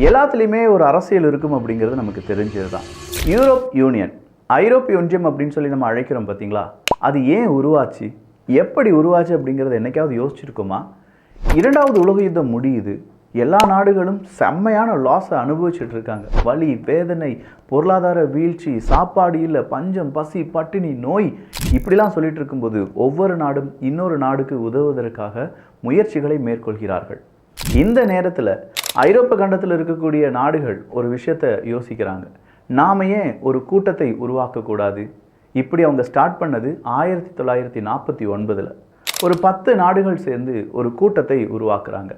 எல்லாத்துலேயுமே ஒரு அரசியல் இருக்கும் அப்படிங்கிறது நமக்கு தெரிஞ்சது தான். யூரோப் யூனியன், ஐரோப்பிய ஒன்றியம் அப்படின்னு சொல்லி நம்ம அழைக்கிறோம் பார்த்தீங்களா, அது ஏன் உருவாச்சு, எப்படி உருவாச்சு அப்படிங்கிறது என்னைக்காவது யோசிச்சிருக்குமா? இரண்டாவது உலக யுத்தம் முடியுது, எல்லா நாடுகளும் செம்மையான லாஸை அனுபவிச்சுட்டு இருக்காங்க. வலி, வேதனை, பொருளாதார வீழ்ச்சி, சாப்பாடு இல்லை, பஞ்சம், பசி, பட்டினி, நோய், இப்படிலாம் சொல்லிட்டு இருக்கும்போது ஒவ்வொரு நாடும் இன்னொரு நாடுக்கு உதவுவதற்காக முயற்சிகளை மேற்கொள்கிறார்கள். இந்த நேரத்தில் ஐரோப்பா கண்டத்தில் இருக்கக்கூடிய நாடுகள் ஒரு விஷயத்தை யோசிக்கிறாங்க. நாம ஏன் ஒரு கூட்டத்தை உருவாக்கக்கூடாது? இப்படி அவங்க ஸ்டார்ட் பண்ணது 1949. ஒரு 10 நாடுகள் சேர்ந்து ஒரு கூட்டத்தை உருவாக்குறாங்க.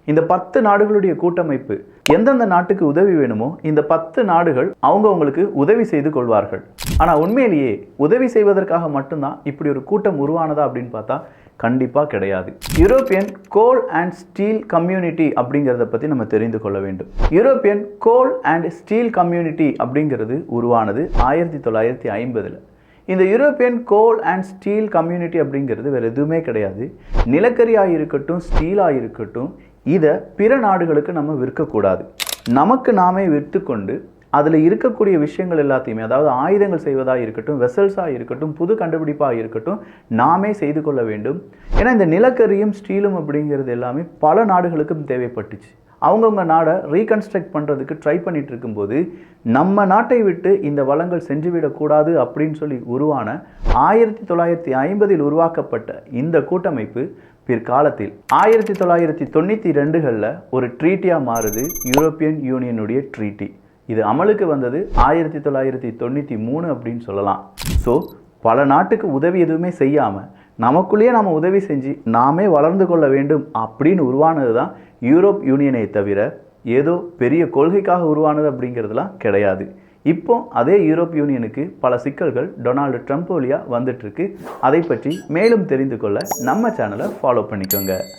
இந்த 10 நாடுகளுடைய கூட்டமைப்பு எந்தெந்த நாட்டுக்கு உதவி வேணுமோ இந்த 10 நாடுகள் அவங்களுக்கு உதவி செய்து கொள்வார்கள். ஆனால் உண்மையிலேயே உதவி செய்வதற்காக மட்டும்தான் இப்படி ஒரு கூட்டம் உருவானதா அப்படின்னு பார்த்தா கண்டிப்பாக கிடையாது. European goal and Steeles community அப்படிங்கிறத பற்றி நம்ம தெரிந்து கொள்ள வேண்டும். European goal and Steeles community அப்படிங்கிறது உருவானது 1950. இந்த European goal and Steeles community அப்படிங்கிறது வேறு எதுவுமே கிடையாது. நிலக்கரியாக இருக்கட்டும், ஸ்டீலாக இருக்கட்டும், இதை பிற நாடுகளுக்கு நம்ம விற்கக்கூடாது. நமக்கு நாமே விற்றுக்கொண்டு அதில் இருக்கக்கூடிய விஷயங்கள் எல்லாத்தையுமே, அதாவது ஆயுதங்கள் செய்வதாக இருக்கட்டும், வெசல்ஸாக இருக்கட்டும், புது கண்டுபிடிப்பாக இருக்கட்டும், நாமே செய்து கொள்ள வேண்டும். ஏன்னா இந்த நிலக்கரியும் ஸ்டீலும் அப்படிங்கிறது எல்லாமே பல நாடுகளுக்கும் தேவைப்பட்டுச்சு. அவங்கவுங்க நாடை ரீகன்ஸ்ட்ரக்ட் பண்ணுறதுக்கு ட்ரை பண்ணிட்டு இருக்கும்போது நம்ம நாட்டை விட்டு இந்த வளங்கள் சென்றுவிடக்கூடாது அப்படின்னு சொல்லி உருவான 1950 உருவாக்கப்பட்ட இந்த கூட்டமைப்பு பிற்காலத்தில் 1992 ஒரு ட்ரீட்டியாக மாறுது, யூரோப்பியன் யூனியனுடைய ட்ரீட்டி. இது அமலுக்கு வந்தது 1993 அப்படின்னு சொல்லலாம். ஸோ பல நாட்டுக்கு உதவி எதுவுமே செய்யாமல் நமக்குள்ளேயே நம்ம உதவி செஞ்சு நாமே வளர்ந்து கொள்ள வேண்டும் அப்படின்னு உருவானது தான் யூரோப் யூனியனை தவிர ஏதோ பெரிய கொள்கைக்காக உருவானது அப்படிங்கிறதுலாம் கிடையாது. இப்போ அதே யூரோப் யூனியனுக்கு பல சிக்கல்கள் டொனால்டு ட்ரம்ப் வழியாக வந்துட்டுருக்கு. அதை பற்றி மேலும் தெரிந்து கொள்ள நம்ம சேனலை ஃபாலோ பண்ணிக்கோங்க.